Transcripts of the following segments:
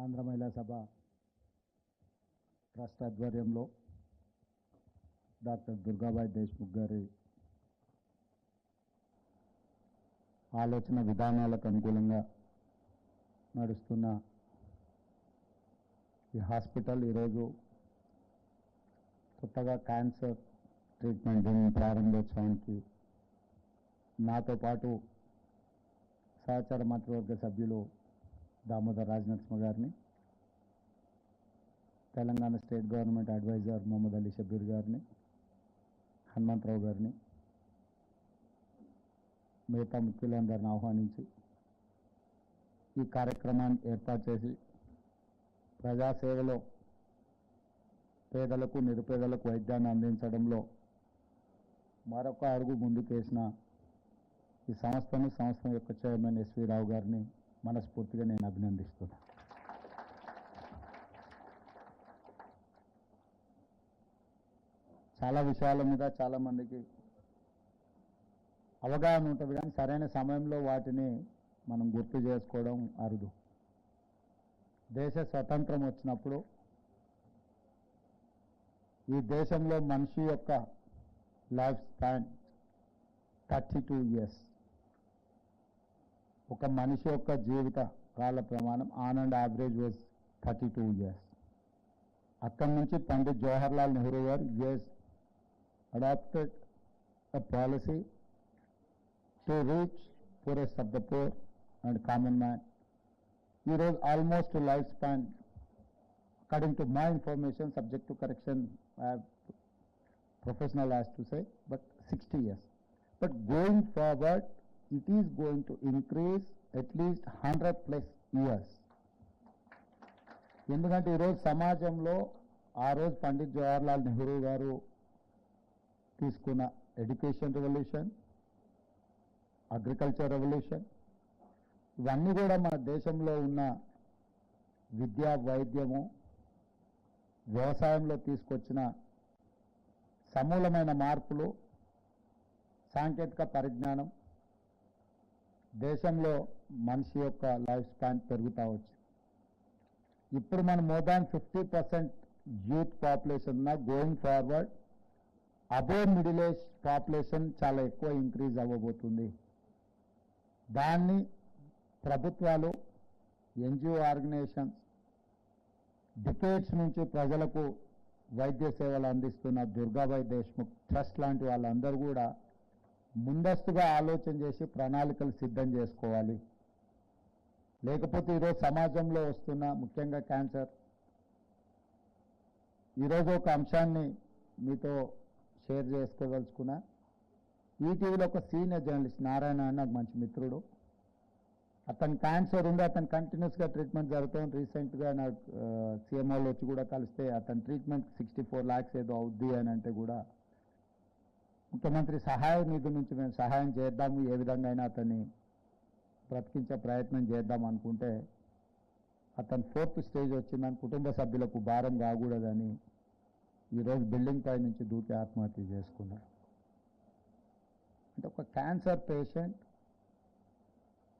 ఆంధ్ర మహిళా సభ ట్రస్ట్ ఆధ్వర్యంలో డాక్టర్ దుర్గాబాయి దేశ్ముఖ్ గారి ఆలోచన విధానాలకు అనుకూలంగా నడుస్తున్న ఈ హాస్పిటల్ ఈరోజు కొత్తగా క్యాన్సర్ ట్రీట్మెంట్ ప్రారంభోత్సవానికి నాతో పాటు సహచార మంత్రివర్గ సభ్యులు దామోదర్ రాజనరసింహ గారిని, Telangana state government advisor Mohammad Ali Shabbir గారిని, హనుమంతరావు గారిని, మిగతా ముఖ్యులందరిని ఆహ్వానించి ఈ కార్యక్రమాన్ని ఏర్పాటు చేసి ప్రజాసేవలో పేదలకు నిరుపేదలకు వైద్యాన్ని అందించడంలో మరొక అడుగు ముందుకేసిన ఈ సంస్థ యొక్క చైర్మన్ ఎస్వి రావు గారిని మనస్ఫూర్తిగా నేను అభినందిస్తున్నాను. చాలా విషయాల మీద చాలామందికి అవగాహన ఉంటుంది, కానీ సరైన సమయంలో వాటిని మనం గుర్తు చేసుకోవడం అరుదు. దేశ స్వతంత్రం వచ్చినప్పుడు ఈ దేశంలో మనిషి యొక్క లైఫ్ స్పాన్ 32 years. ఒక మనిషి యొక్క జీవిత కాల ప్రమాణం on and average was 32 years. అక్కడి నుంచి పండిత్ జవహర్లాల్ నెహ్రూ గారు adopted a policy to reach poorest of the poor and common man. He was almost to lifespan, according to my information, subject to correction, professional has to say, but 60 years. But going forward, it is going to increase at least 100+ years. ఎందుకంటే ఈరోజు సమాజంలో ఆ రోజు పండిత్ జవహర్లాల్ నెహ్రూ గారు తీసుకున్న education revolution, agriculture revolution, ఇవన్నీ కూడా మన దేశంలో ఉన్న విద్య, వైద్యము, వ్యవసాయంలో తీసుకొచ్చిన సమూలమైన మార్పులు, సాంకేతిక పరిజ్ఞానం, దేశంలో మనిషి యొక్క లైఫ్ స్పాన్ పెరుగుతూ వచ్చింది. ఇప్పుడు మనం మోర్ దాన్ 50% యూత్ పాపులేషన్ ఉన్న, going forward above middle age population చాలా ఎక్కువ ఇంక్రీజ్ అవ్వబోతుంది. దాన్ని ప్రభుత్వాలు, ఎన్జిఓ ఆర్గనైజేషన్స్, డికేట్స్ నుంచి ప్రజలకు వైద్య సేవలు అందిస్తున్న దుర్గాబాయి దేశ్ముఖ్ ట్రస్ట్ లాంటి వాళ్ళందరూ కూడా ముందస్తుగా ఆలోచన చేసి ప్రణాళికలు సిద్ధం చేసుకోవాలి. లేకపోతే ఈరోజు సమాజంలో వస్తున్న ముఖ్యంగా క్యాన్సర్, ఈరోజు ఒక అంశాన్ని మీతో షేర్ చేసుకోదలుచుకున్నా. ఈటీవీలో ఒక సీనియర్ జర్నలిస్ట్ నారాయణ అని నాకు మంచి మిత్రుడు, అతను క్యాన్సర్ ఉంది, అతను కంటిన్యూస్గా ట్రీట్మెంట్ జరుగుతుంది. రీసెంట్గా నాకు సీఎంఓలు వచ్చి కూడా కలిస్తే అతని ట్రీట్మెంట్ 64 lakhs ఏదో అవుద్ది అని అంటే కూడా ముఖ్యమంత్రి సహాయ నిధి నుంచి మేము సహాయం చేద్దాము, ఏ విధంగా అయినా అతన్ని బ్రతికించే ప్రయత్నం చేద్దాం అనుకుంటే అతను 4th stage వచ్చిందని కుటుంబ సభ్యులకు భారం కాకూడదని ఈరోజు బిల్డింగ్ పై నుంచి దూకి ఆత్మహత్య చేసుకున్నాడు. అంటే ఒక క్యాన్సర్ పేషెంట్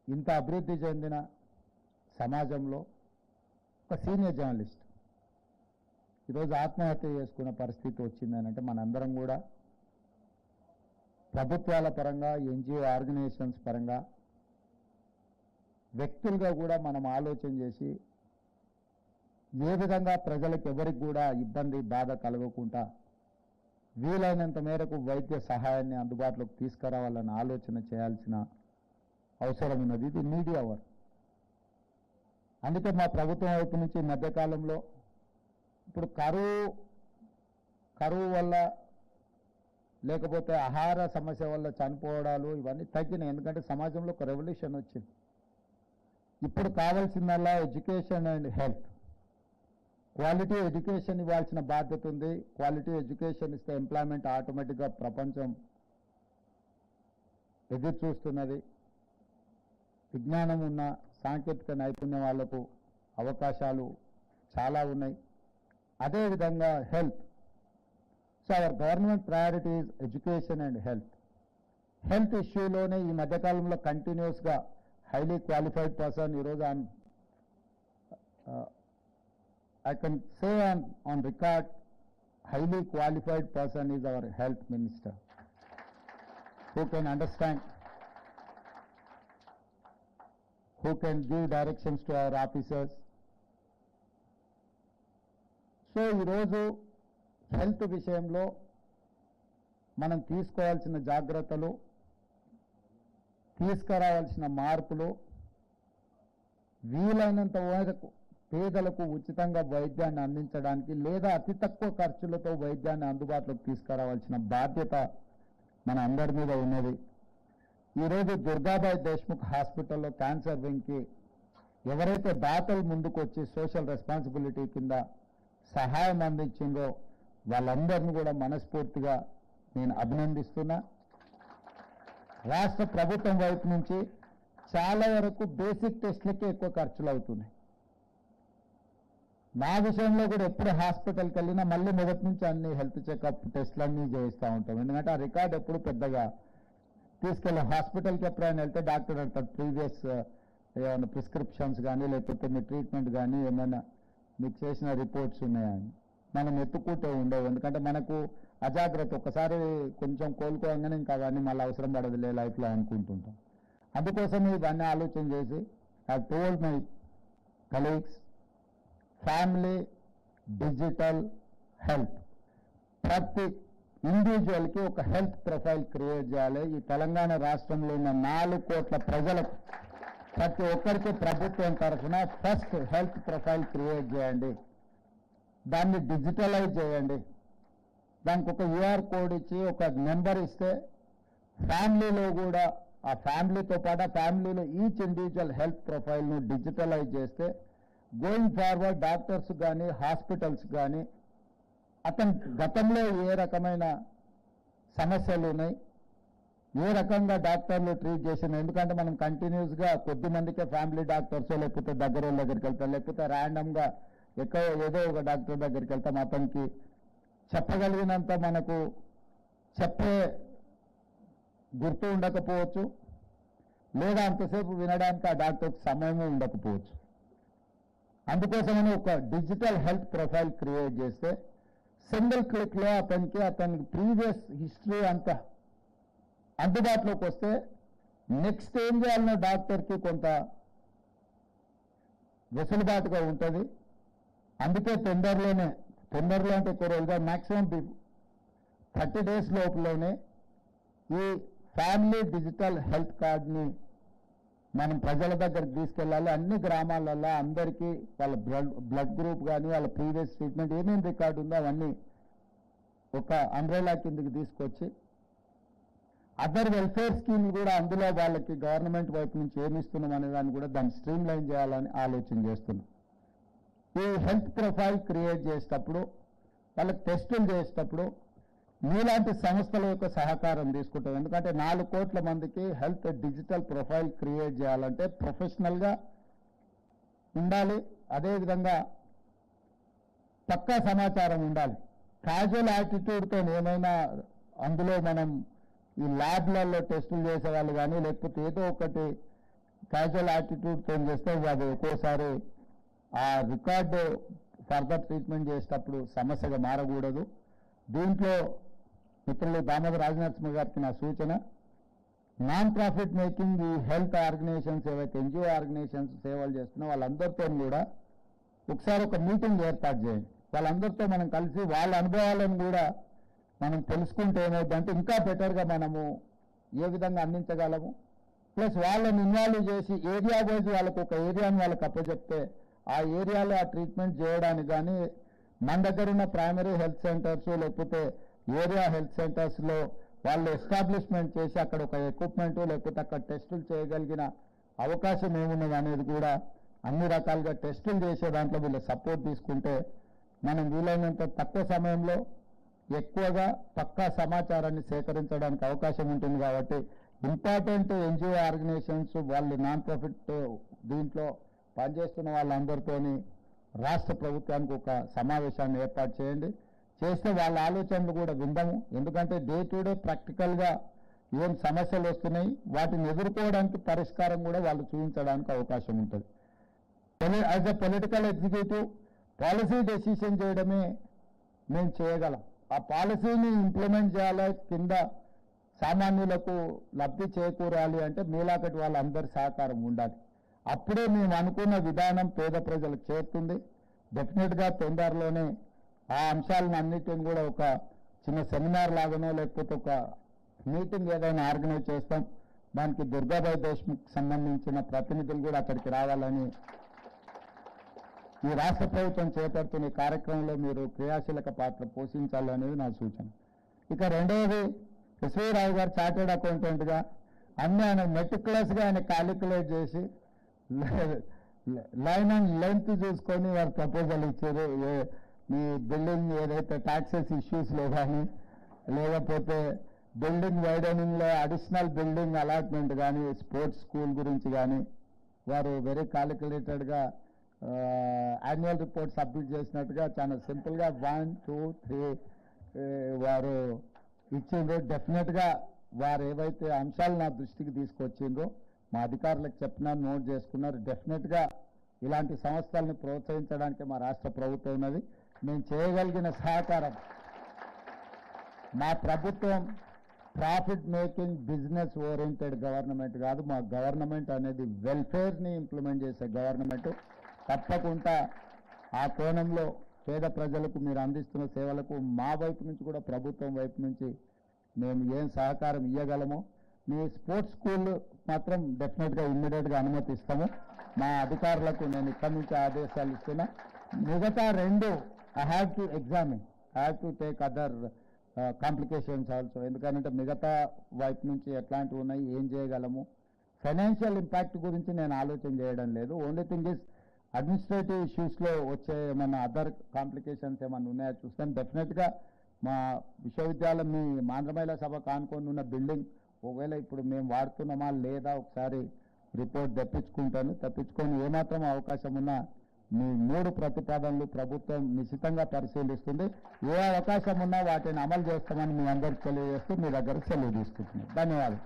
ఇంత అభివృద్ధి చెందిన సమాజంలో ఒక సీనియర్ జర్నలిస్ట్ ఈరోజు ఆత్మహత్య చేసుకున్న పరిస్థితి వచ్చిందని అంటే మనందరం కూడా ప్రభుత్వాల పరంగా, ఎన్జిఓ ఆర్గనైజేషన్స్ పరంగా, వ్యక్తులుగా కూడా మనం ఆలోచన చేసి ఏ విధంగా ప్రజలకు ఎవరికి కూడా ఇబ్బంది, బాధ కలగకుండా వీలైనంత మేరకు వైద్య సహాయాన్ని అందుబాటులోకి తీసుకురావాలని ఆలోచన చేయాల్సిన అవసరం ఉన్నది. ఇది మీడియా వర్క్. అందుకే మా ప్రభుత్వం వైపు నుంచి మధ్యకాలంలో ఇప్పుడు కరువు వల్ల లేకపోతే ఆహార సమస్య వల్ల చనిపోవడాలు ఇవన్నీ తగ్గినాయి. ఎందుకంటే సమాజంలో ఒక రెవల్యూషన్ వచ్చింది. ఇప్పుడు కావాల్సిందల్లా education and health. Quality education ఇవ్వాల్సిన బాధ్యత ఉంది. క్వాలిటీ ఎడ్యుకేషన్ ఇస్తే ఎంప్లాయ్మెంట్ ఆటోమేటిక్గా ప్రపంచం ఎదురు చూస్తున్నది. విజ్ఞానం ఉన్న, సాంకేతిక నైపుణ్యం వాళ్లకు అవకాశాలు చాలా ఉన్నాయి. అదేవిధంగా health. So our government priority is education and health. Health ఇష్యూలోనే ఈ మధ్యకాలంలో కంటిన్యూస్గా హైలీ క్వాలిఫైడ్ పర్సన్ ఈరోజు I can say on record, highly qualified person is our health minister, who can understand, who can give directions to our officers. So ఈరోజు health విషయంలో మనం తీసుకోవాల్సిన జాగ్రత్తలు, తీసుకురావాల్సిన మార్పులు, వీలైనంత వరకు పేదలకు ఉచితంగా వైద్యాన్ని అందించడానికి లేదా అతి తక్కువ ఖర్చులతో వైద్యాన్ని అందుబాటులోకి తీసుకురావాల్సిన బాధ్యత మన అందరి మీద ఉన్నది. ఈరోజు దుర్గాబాయి దేశ్ముఖ్ హాస్పిటల్లో క్యాన్సర్ వింగ్కి ఎవరైతే దాతలు ముందుకు వచ్చి సోషల్ రెస్పాన్సిబిలిటీ కింద సహాయం అందించిందో వాళ్ళందరినీ కూడా మనస్ఫూర్తిగా నేను అభినందిస్తున్నా. రాష్ట్ర ప్రభుత్వం వైపు నుంచి చాలా వరకు బేసిక్ టెస్ట్లకే ఎక్కువ ఖర్చులు అవుతున్నాయి. నా విషయంలో కూడా ఎప్పుడు హాస్పిటల్కి వెళ్ళినా మళ్ళీ మొదటి నుంచి అన్ని హెల్త్ చెకప్ టెస్ట్లన్నీ చేస్తూ ఉంటాం. ఎందుకంటే ఆ రికార్డ్ ఎప్పుడు పెద్దగా తీసుకెళ్ళాం. హాస్పిటల్కి ఎప్పుడైనా వెళ్తే డాక్టర్ అంటారు ప్రీవియస్ ఏమైనా ప్రిస్క్రిప్షన్స్ కానీ లేకపోతే మీ ట్రీట్మెంట్ కానీ ఏమైనా మీకు చేసిన రిపోర్ట్స్ ఉన్నాయని మనం ఎత్తుకుంటూ ఉండవు. ఎందుకంటే మనకు అజాగ్రత్త, ఒకసారి కొంచెం కోలుకోగానే ఇంకా అవన్నీ మళ్ళీ అవసరం పడదులే లైఫ్లో అనుకుంటుంటాం. అందుకోసం ఇవన్నీ ఆలోచన చేసి I told my colleagues, family digital health, ప్రతి ఇండివిజువల్కి ఒక హెల్త్ ప్రొఫైల్ క్రియేట్ చేయాలి. ఈ తెలంగాణ రాష్ట్రంలో ఉన్న 4 కోట్ల ప్రజలకు ప్రతి ఒక్కరికి ప్రభుత్వం తరఫున ఫస్ట్ హెల్త్ ప్రొఫైల్ క్రియేట్ చేయండి, దాన్ని డిజిటలైజ్ చేయండి. దానికి ఒక యూఆర్ కోడ్ ఇచ్చి ఒక నెంబర్ ఇస్తే ఫ్యామిలీలో కూడా ఆ ఫ్యామిలీతో పాటు ఆ ఫ్యామిలీలో ఈచ్ ఇండివిజువల్ హెల్త్ ప్రొఫైల్ను డిజిటలైజ్ చేస్తే గోయింగ్ ఫార్వర్డ్ డాక్టర్స్ కానీ హాస్పిటల్స్ కానీ అతను గతంలో ఏ రకమైన సమస్యలు ఉన్నాయి, ఏ రకంగా డాక్టర్లు ట్రీట్ చేసిన, ఎందుకంటే మనం కంటిన్యూస్గా కొద్ది మందికే ఫ్యామిలీ డాక్టర్స్ లేకపోతే దగ్గర వాళ్ళ దగ్గరికి వెళ్తాం, లేకపోతే ర్యాండమ్గా ఏదో ఒక డాక్టర్ దగ్గరికి వెళ్తాం. అతనికి చెప్పగలిగినంత మనకు చెప్పే గుర్తు ఉండకపోవచ్చు, లేదా అంతసేపు వినడానికి ఆ డాక్టర్కి సమయము ఉండకపోవచ్చు. అందుకోసమని ఒక డిజిటల్ హెల్త్ ప్రొఫైల్ క్రియేట్ చేస్తే సింగిల్ క్లిక్లో అతనికి ప్రీవియస్ హిస్టరీ అంతా అందుబాటులోకి వస్తే నెక్స్ట్ ఏం చేయాలన్న డాక్టర్కి కొంత వెసులుబాటుగా ఉంటుంది. అందుకే తొందరలో అంటే ఎక్కువ రోజుగా మ్యాక్సిమం 30 days లోపులోనే ఈ ఫ్యామిలీ డిజిటల్ హెల్త్ కార్డ్ని మనం ప్రజల దగ్గరికి తీసుకెళ్ళాలి. అన్ని గ్రామాలలో అందరికీ వాళ్ళ బ్లడ్ గ్రూప్ కానీ వాళ్ళ ప్రీవియస్ ట్రీట్మెంట్ ఏమేమి రికార్డు ఉందో అవన్నీ ఒక అంబ్రెలా కిందకి తీసుకొచ్చి అదర్ వెల్ఫేర్ స్కీమ్ కూడా అందులో వాళ్ళకి గవర్నమెంట్ వైపు నుంచి ఏమి ఇస్తున్నాం అనే దాన్ని కూడా దాన్ని స్ట్రీమ్ లైన్ చేయాలని ఆలోచన చేస్తున్నాం. ఈ హెల్త్ ప్రొఫైల్ క్రియేట్ చేసేటప్పుడు వాళ్ళకి టెస్టులు చేసేటప్పుడు మీలాంటి సంస్థల యొక్క సహకారం తీసుకుంటాం. ఎందుకంటే 4 కోట్ల మందికి హెల్త్ డిజిటల్ ప్రొఫైల్ క్రియేట్ చేయాలంటే ప్రొఫెషనల్గా ఉండాలి, అదేవిధంగా పక్కా సమాచారం ఉండాలి. క్యాజువల్ యాటిట్యూడ్తో ఏమైనా అందులో మనం ఈ ల్యాబ్లలో టెస్టులు చేసేవాళ్ళు కానీ లేకపోతే ఏదో ఒకటి క్యాజువల్ యాటిట్యూడ్తో చేస్తే అది ఒక్కోసారి ఆ రికార్డు ఫర్దర్ ట్రీట్మెంట్ చేసేటప్పుడు సమస్యగా మారకూడదు. దీంట్లో మిత్రులు దామోదర్ రాజనరసింహ గారికి నా సూచన, నాన్ ప్రాఫిట్ మేకింగ్ ఈ హెల్త్ ఆర్గనైజేషన్స్ ఏవైతే ఎన్జిఓ ఆర్గనైజేషన్స్ సేవలు చేస్తున్నా వాళ్ళందరితో కూడా ఒకసారి ఒక మీటింగ్ ఏర్పాటు చేయండి. వాళ్ళందరితో మనం కలిసి వాళ్ళ అనుభవాలను కూడా మనం తెలుసుకుంటే ఏమవుతుందంటే ఇంకా బెటర్గా మనము ఏ విధంగా అందించగలము, ప్లస్ వాళ్ళని ఇన్వాల్వ్ చేసి ఏరియా వైజ్ వాళ్ళకు ఒక ఏరియాని వాళ్ళకి అప్పచెప్తే ఆ ఏరియాలో ఆ ట్రీట్మెంట్ చేయడానికి కానీ మన దగ్గర ఉన్న ప్రైమరీ హెల్త్ సెంటర్స్ లేకపోతే ఏరియా హెల్త్ సెంటర్స్లో వాళ్ళు ఎస్టాబ్లిష్మెంట్ చేసి అక్కడ ఒక ఎక్విప్మెంట్ లేకపోతే అక్కడ టెస్టులు చేయగలిగిన అవకాశం ఏమున్నది అనేది కూడా అన్ని రకాలుగా టెస్టులు చేసే దాంట్లో వీళ్ళ సపోర్ట్ తీసుకుంటే మనం వీలైనంత తక్కువ సమయంలో ఎక్కువగా పక్కా సమాచారాన్ని సేకరించడానికి అవకాశం ఉంటుంది. కాబట్టి ఇంపార్టెంట్ ఎన్జిఓ ఆర్గనైజేషన్స్ వాళ్ళు నాన్ ప్రాఫిట్ దీంట్లో పనిచేస్తున్న వాళ్ళందరితోని రాష్ట్ర ప్రభుత్వానికి ఒక సమావేశాన్ని ఏర్పాటు చేయండి. చేస్తే వాళ్ళ ఆలోచనలు కూడా విందాము. ఎందుకంటే డే టు డే ప్రాక్టికల్గా ఏం సమస్యలు వస్తున్నాయి వాటిని ఎదుర్కోవడానికి పరిష్కారం కూడా వాళ్ళు చూపించడానికి అవకాశం ఉంటుంది. As a political executive policy decision చేయడమే మేము చేయగలం. ఆ పాలసీని ఇంప్లిమెంట్ చేయాలి, కింద సామాన్యులకు లబ్ధి చేకూరాలి అంటే మీలాకటి వాళ్ళందరి సహకారం ఉండాలి. అప్పుడే మేము అనుకున్న విధానం పేద ప్రజలకు చేరుతుంది. డెఫినెట్గా తొందరలోనే ఆ అంశాలను అన్నిటిని కూడా ఒక చిన్న సెమినార్ లాగానో లేకపోతే ఒక మీటింగ్ ఏదైనా ఆర్గనైజ్ చేస్తాం. దానికి దుర్గాబాయి దేశ్ముఖ్ సంబంధించిన ప్రతినిధులు కూడా అక్కడికి రావాలని ఈ రాష్ట్ర ప్రభుత్వం చేపడుతున్న ఈ కార్యక్రమంలో మీరు క్రియాశీలక పాత్ర పోషించాలనేది నా సూచన. ఇక రెండవది, ఎస్వీ రావు గారు చార్టెడ్ అకౌంటెంట్గా అన్ని ఆయన మెటిక్యులస్గా ఆయన క్యాలిక్యులేట్ చేసి లైన్ అండ్ లెంత్ చూసుకొని వారు ప్రపోజల్ ఇచ్చారు. మీ బిల్డింగ్ ఏదైతే ట్యాక్సెస్ ఇష్యూస్లో కానీ లేకపోతే బిల్డింగ్ వైడనింగ్లో అడిషనల్ బిల్డింగ్ అలాట్మెంట్ కానీ స్పోర్ట్స్ స్కూల్ గురించి కానీ వారు వెరీ క్యాలిక్యులేటెడ్గా యాన్యువల్ రిపోర్ట్ సబ్మిట్ చేసినట్టుగా చాలా సింపుల్గా 1, 2, 3 వారు ఇచ్చిండ్రు. డెఫినెట్గా వారు ఏవైతే అంశాలు నా దృష్టికి తీసుకొచ్చిండ్రో మా అధికారులకు చెప్పినా నోట్ చేసుకున్నారు. డెఫినెట్గా ఇలాంటి సంస్థలను ప్రోత్సహించడానికి మా రాష్ట్ర ప్రభుత్వం ఉన్నది. మేము చేయగలిగిన సహకారం, మా ప్రభుత్వం profit making business oriented government కాదు. మా గవర్నమెంట్ అనేది వెల్ఫేర్ని ఇంప్లిమెంట్ చేసే గవర్నమెంట్. తప్పకుండా ఆ కోణంలో పేద ప్రజలకు మీరు అందిస్తున్న సేవలకు మా వైపు నుంచి కూడా ప్రభుత్వం వైపు నుంచి మేము ఏం సహకారం ఇవ్వగలమో. మీ స్పోర్ట్స్ స్కూల్ మాత్రం డెఫినెట్గా ఇమ్మీడియట్గా అనుమతిస్తాము. మా అధికారులకు నేను ఇక్కడి నుంచి ఆదేశాలు ఇస్తున్నా. మిగతా రెండు I have to examine, I have to take other complications also. ఎందుకంటే మిగతా వైపు నుంచి ఎట్లాంటివి ఉన్నాయి, ఏం చేయగలము, ఫైనాన్షియల్ ఇంపాక్ట్ గురించి నేను ఆలోచన చేయడం లేదు. ఓన్లీ థింగ్ ఇస్ అడ్మినిస్ట్రేటివ్ ఇష్యూస్లో వచ్చే ఏమైనా అదర్ కాంప్లికేషన్స్ ఏమైనా ఉన్నాయో చూస్తాను. డెఫినెట్గా మా విశ్వవిద్యాలయం మీ ఆంధ్రమహిళా సభ కానుకొని ఉన్న బిల్డింగ్ ఒకవేళ ఇప్పుడు మేము వాడుతున్నామా లేదా ఒకసారి రిపోర్ట్ తెప్పించుకొని ఏమాత్రం అవకాశం ఉన్నా మీ 3 ప్రతిపాదనలు ప్రభుత్వం నిశ్చితంగా పరిశీలిస్తుంది. ఏ అవకాశం ఉన్నా వాటిని అమలు చేస్తామని మీ అందరికీ తెలియజేస్తూ మీ దగ్గర సెలవు తీసుకుంటున్నాను. ధన్యవాదాలు.